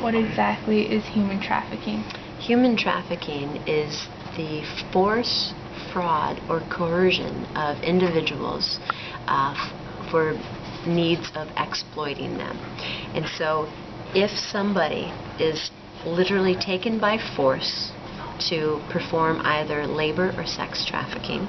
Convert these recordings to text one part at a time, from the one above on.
What exactly is human trafficking? Human trafficking is the force, fraud, or coercion of individuals for needs of exploiting them. And so if somebody is literally taken by force to perform either labor or sex trafficking,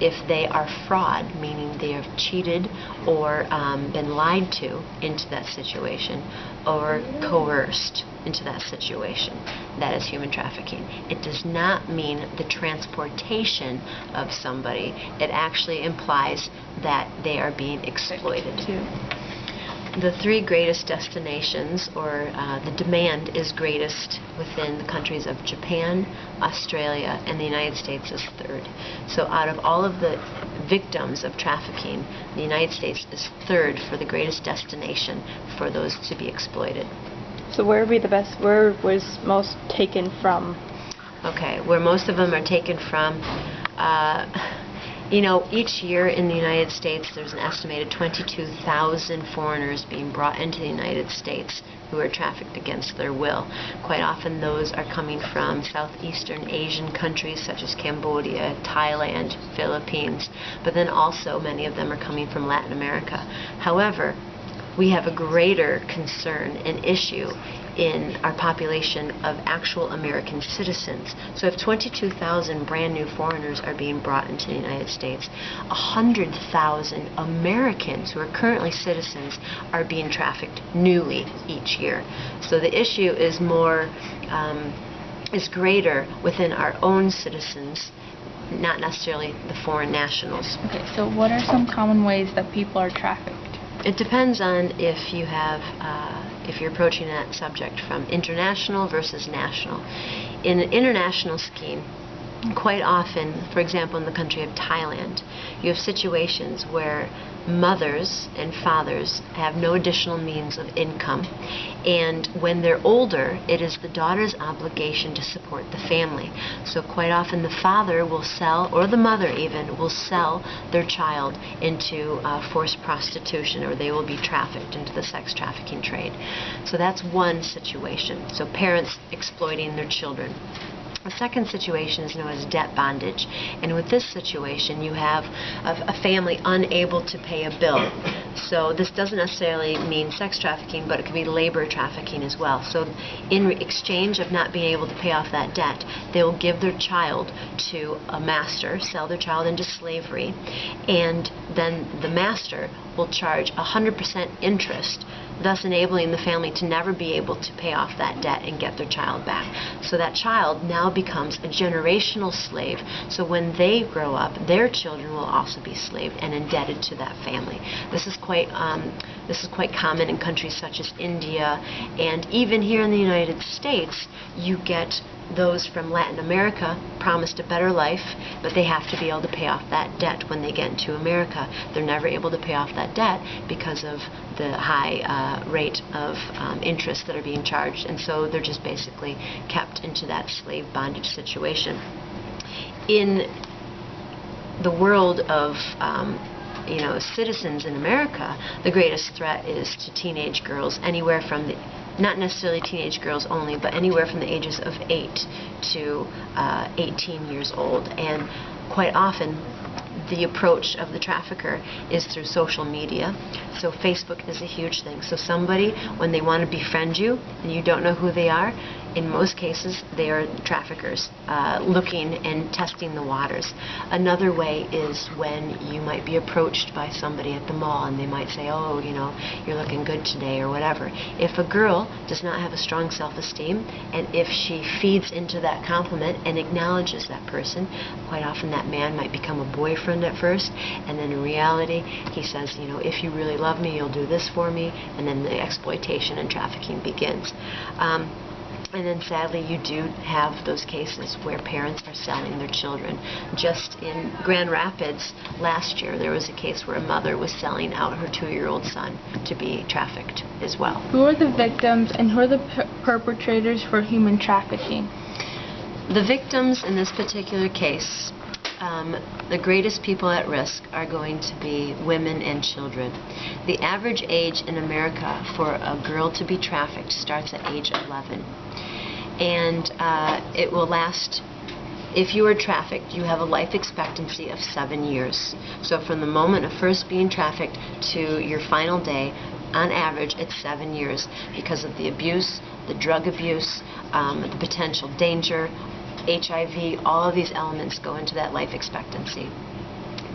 if they are fraud, meaning they have cheated or been lied to into that situation, or coerced into that situation, that is human trafficking. It does not mean the transportation of somebody. It actually implies that they are being exploited. The three greatest destinations, or the demand is greatest within the countries of Japan, Australia, and the United States is third. So out of all of the victims of trafficking, the United States is third for the greatest destination for those to be exploited. So where was most taken from? Okay, where most of them are taken from, you know, each year in the United States there's an estimated 22,000 foreigners being brought into the United States who are trafficked against their will. Quite often those are coming from Southeastern Asian countries such as Cambodia, Thailand, Philippines, but then also many of them are coming from Latin America. However, we have a greater concern and issue in our population of actual American citizens. So if 22,000 brand new foreigners are being brought into the United States, 100,000 Americans who are currently citizens are being trafficked newly each year. So the issue is is greater within our own citizens, not necessarily the foreign nationals. Okay, so what are some common ways that people are trafficked? It depends on if you have, if you're approaching that subject from international versus national. In an international scheme, quite often, for example, in the country of Thailand, you have situations where mothers and fathers have no additional means of income, and when they're older, it is the daughter's obligation to support the family. So quite often the father will sell, or the mother even, will sell their child into forced prostitution, or they will be trafficked into the sex trafficking trade. So that's one situation. So parents exploiting their children. The second situation is known as debt bondage, and with this situation you have a family unable to pay a bill. So this doesn't necessarily mean sex trafficking, but it could be labor trafficking as well. So in exchange of not being able to pay off that debt, they will give their child to a master, sell their child into slavery, and then the master will charge 100% interest, thus enabling the family to never be able to pay off that debt and get their child back. So that child now becomes a generational slave. So when they grow up, their children will also be slaved and indebted to that family. This is quite common in countries such as India, and even here in the United States, you get those from Latin America promised a better life, but they have to be able to pay off that debt when they get into America. They're never able to pay off that debt because of the high rate of interest that are being charged, and so they're just basically kept into that slave bondage situation. In the world of citizens in America, the greatest threat is to teenage girls, anywhere from not necessarily teenage girls only, but anywhere from the ages of 8 to 18 years old. And quite often the approach of the trafficker is through social media. So Facebook is a huge thing. So somebody, when they want to befriend you and you don't know who they are, in most cases they are traffickers looking and testing the waters. Another way is when you might be approached by somebody at the mall and they might say, oh, you know, you're looking good today or whatever. If a girl does not have a strong self-esteem, and if she feeds into that compliment and acknowledges that person, quite often that man might become a boyfriend at first, and then in reality he says, you know, if you really love me, you'll do this for me, and then the exploitation and trafficking begins. And then sadly you do have those cases where parents are selling their children. Just in Grand Rapids last year there was a case where a mother was selling out her 2-year-old son to be trafficked as well. Who are the victims and who are the perpetrators for human trafficking? The victims in this particular case the greatest people at risk are going to be women and children. The average age in America for a girl to be trafficked starts at age 11. And it will last. If you are trafficked, you have a life expectancy of 7 years. So from the moment of first being trafficked to your final day, on average, it's 7 years because of the abuse, the drug abuse, the potential danger, HIV, all of these elements go into that life expectancy.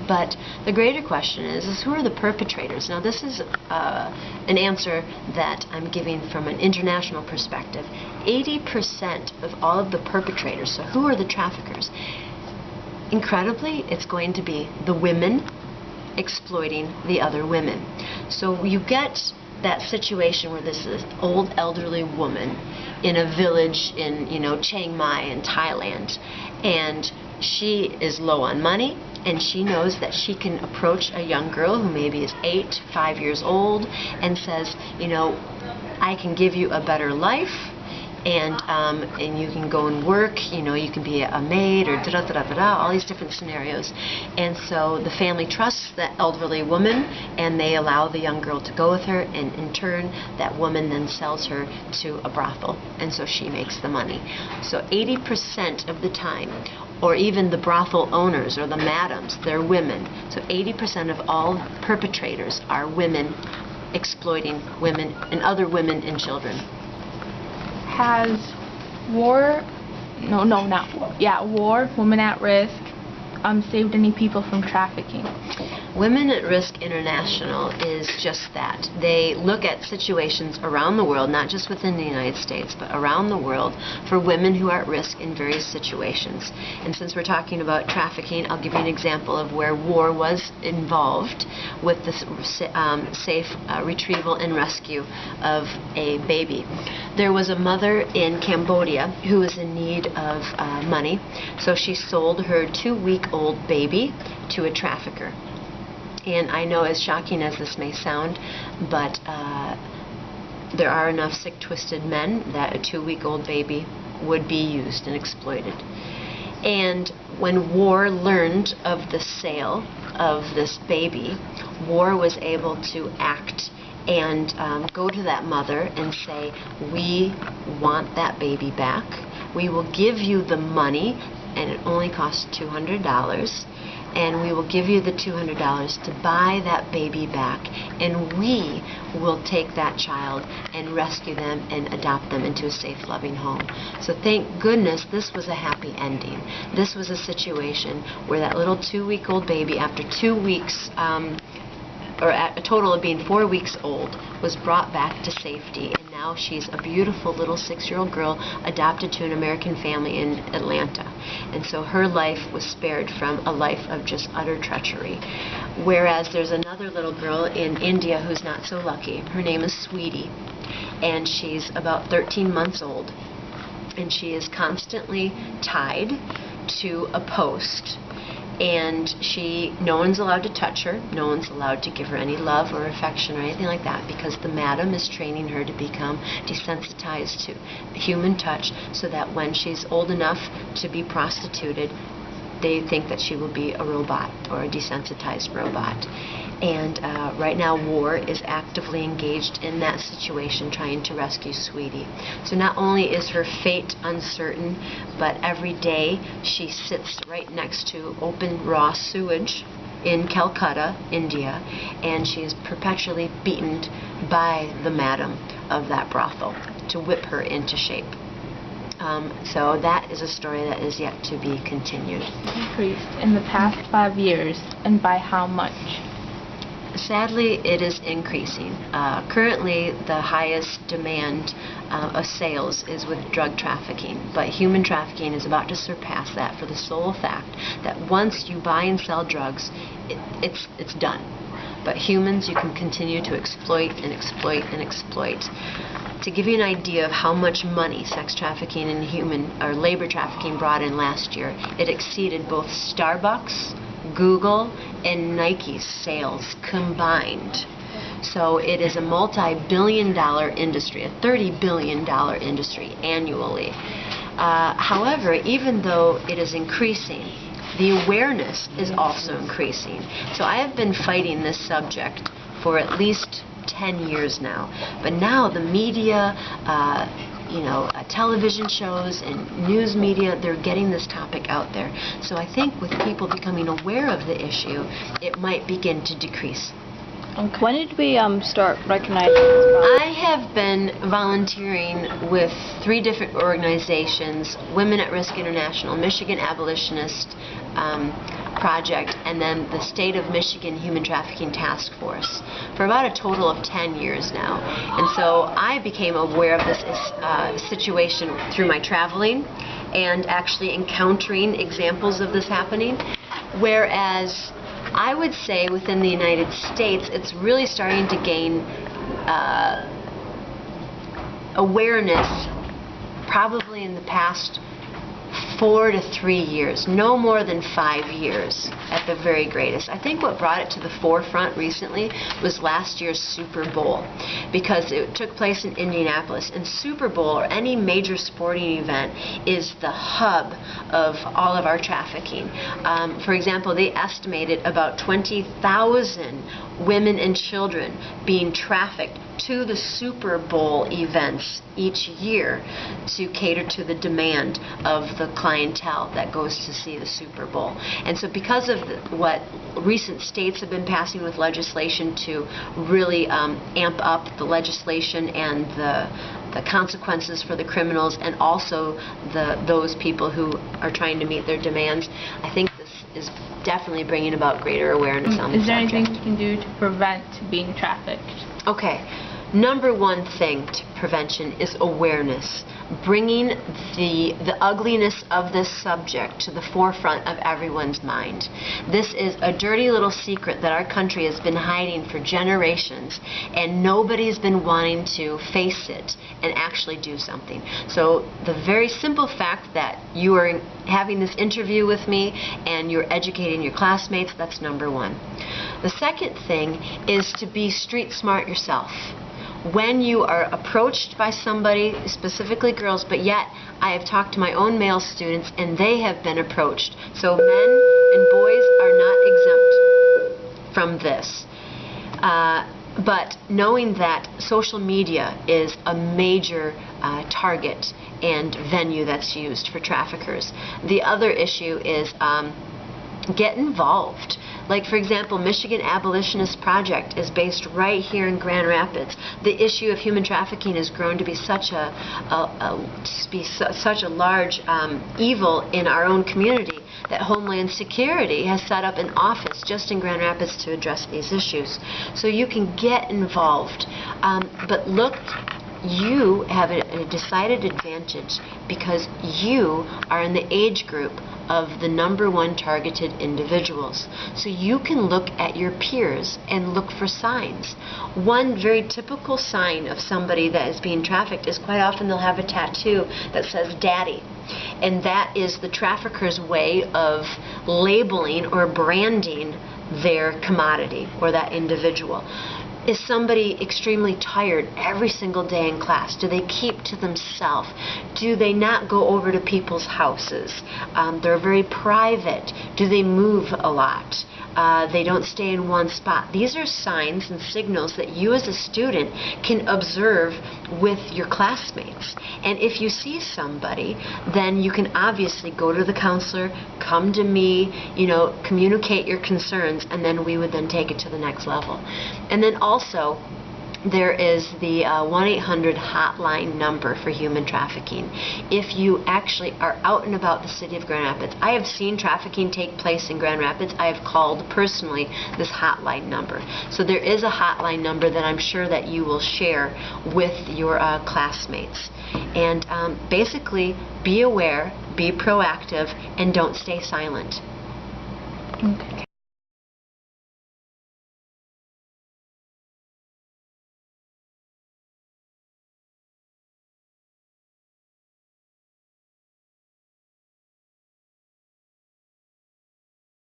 But the greater question is who are the perpetrators? Now, this is an answer that I'm giving from an international perspective. 80% of all of the perpetrators, so who are the traffickers? Incredibly, it's going to be the women exploiting the other women. So you get that situation where there's this old elderly woman in a village in, Chiang Mai in Thailand, and she is low on money, and she knows that she can approach a young girl who maybe is 5 years old and says, I can give you a better life, and you can go and work, you can be a maid or all these different scenarios. And so the family trusts that elderly woman, and they allow the young girl to go with her, and in turn that woman then sells her to a brothel, and so she makes the money. So 80% of the time, or even the brothel owners or the madams, they're women. So 80% of all perpetrators are women exploiting women and other women and children. Has war, Women at Risk, saved any people from trafficking? Women at Risk International is just that. They look at situations around the world, not just within the United States, but around the world, for women who are at risk in various situations. And since we're talking about trafficking, I'll give you an example of where war was involved with the safe retrieval and rescue of a baby. There was a mother in Cambodia who was in need of money, so she sold her 2-week-old baby to a trafficker. And I know, as shocking as this may sound, but there are enough sick, twisted men that a 2-week-old baby would be used and exploited. And when war learned of the sale of this baby, war was able to act and go to that mother and say, we want that baby back. We will give you the money, and it only costs $200. And we will give you the $200 to buy that baby back, and we will take that child and rescue them and adopt them into a safe, loving home. So thank goodness this was a happy ending. This was a situation where that little 2-week-old baby, after 2 weeks, or at a total of being 4 weeks old, was brought back to safety. And now she's a beautiful little 6-year-old girl adopted to an American family in Atlanta. And so her life was spared from a life of just utter treachery. Whereas there's another little girl in India who's not so lucky. Her name is Sweetie, and she's about 13 months old. And she is constantly tied to a post, and no one's allowed to touch her, no one's allowed to give her any love or affection or anything like that, because the madam is training her to become desensitized to human touch, so that when she's old enough to be prostituted, they think that she will be a robot or a desensitized robot. And right now war is actively engaged in that situation, trying to rescue Sweetie. So not only is her fate uncertain, but every day she sits right next to open raw sewage in Calcutta, India, and she is perpetually beaten by the madam of that brothel to whip her into shape. So that is a story that is yet to be continued. Increased in the past 5 years, and by how much? Sadly, it is increasing. Currently, the highest demand of sales is with drug trafficking, but human trafficking is about to surpass that, for the sole fact that once you buy and sell drugs, it's done. But humans, you can continue to exploit and exploit and exploit. To give you an idea of how much money sex trafficking and labor trafficking brought in last year, it exceeded both Starbucks, Google, and Nike's sales combined. So it is a multi-billion-dollar industry, a $30 billion industry annually. However, even though it is increasing, the awareness is also increasing. So I have been fighting this subject for at least 10 years now. But now the media, television shows and news media, they're getting this topic out there. So I think with people becoming aware of the issue, it might begin to decrease. Okay. When did we start recognizing this problem? I have been volunteering with 3 different organizations, Women at Risk International, Michigan Abolitionist Project, and then the State of Michigan Human Trafficking Task Force, for about a total of 10 years now. And so I became aware of this situation through my traveling and actually encountering examples of this happening, whereas I would say within the United States, it's really starting to gain awareness probably in the past 4 to 3 years, no more than 5 years at the very greatest. I think what brought it to the forefront recently was last year's Super Bowl, because it took place in Indianapolis, and Super Bowl, or any major sporting event, is the hub of all of our trafficking. For example, they estimated about 20,000 women and children being trafficked to the Super Bowl events each year to cater to the demand of the clientele that goes to see the Super Bowl. And so because of what recent states have been passing with legislation to really amp up the legislation and the consequences for the criminals, and also those people who are trying to meet their demands, I think this is definitely bringing about greater awareness on the subject. Is there anything we can do to prevent being trafficked? Okay. Number one thing to prevention is awareness. Bringing the ugliness of this subject to the forefront of everyone's mind. This is a dirty little secret that our country has been hiding for generations, and nobody's been wanting to face it and actually do something. So the very simple fact that you are having this interview with me and you're educating your classmates, that's number one. The second thing is to be street smart yourself. When you are approached by somebody, specifically girls, but yet I have talked to my own male students and they have been approached. So men and boys are not exempt from this. But knowing that social media is a major target and venue that's used for traffickers. The other issue is get involved. Like, for example, Michigan Abolitionist Project is based right here in Grand Rapids. The issue of human trafficking has grown to be such a large evil in our own community that Homeland Security has set up an office just in Grand Rapids to address these issues. So you can get involved. But look, you have a decided advantage because you are in the age group of the number one targeted individuals. So you can look at your peers and look for signs. One very typical sign of somebody that is being trafficked is quite often they'll have a tattoo that says daddy. And that is the trafficker's way of labeling or branding their commodity or that individual. Is somebody extremely tired every single day in class? Do they keep to themselves? Do they not go over to people's houses? They're very private. Do they move a lot? They don't stay in one spot. These are signs and signals that you as a student can observe with your classmates. And if you see somebody, then you can obviously go to the counselor, come to me, communicate your concerns, and then we would then take it to the next level. And then also, there is the 1-800 hotline number for human trafficking. If you actually are out and about the city of Grand Rapids, I have seen trafficking take place in Grand Rapids. I have called personally this hotline number. So there is a hotline number that I'm sure that you will share with your classmates. And basically, be aware, be proactive, and don't stay silent. Okay.